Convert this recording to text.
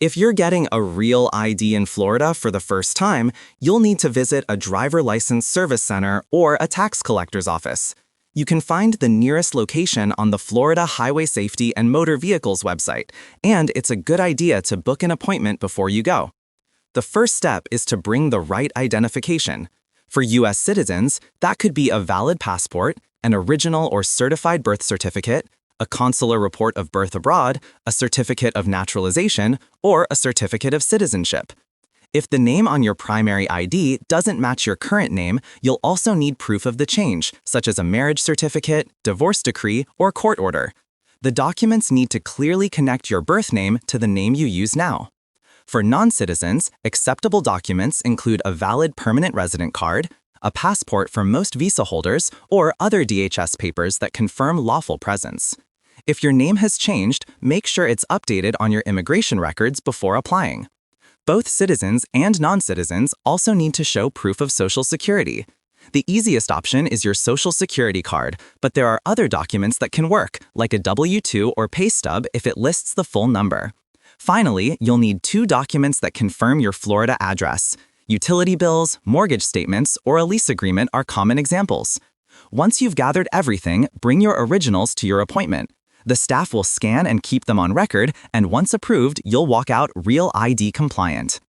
If you're getting a real ID in Florida for the first time, you'll need to visit a driver license service center or a tax collector's office. You can find the nearest location on the Florida Highway Safety and Motor Vehicles website, and it's a good idea to book an appointment before you go. The first step is to bring the right identification. For U.S. citizens, that could be a valid passport, an original or certified birth certificate, a consular report of birth abroad, a certificate of naturalization, or a certificate of citizenship. If the name on your primary ID doesn't match your current name, you'll also need proof of the change, such as a marriage certificate, divorce decree, or court order. The documents need to clearly connect your birth name to the name you use now. For non-citizens, acceptable documents include a valid permanent resident card, a passport for most visa holders, or other DHS papers that confirm lawful presence. If your name has changed, make sure it's updated on your immigration records before applying. Both citizens and non-citizens also need to show proof of Social Security. The easiest option is your Social Security card, but there are other documents that can work, like a W-2 or pay stub if it lists the full number. Finally, you'll need 2 documents that confirm your Florida address. Utility bills, mortgage statements, or a lease agreement are common examples. Once you've gathered everything, bring your originals to your appointment. The staff will scan and keep them on record, and once approved, you'll walk out Real ID compliant.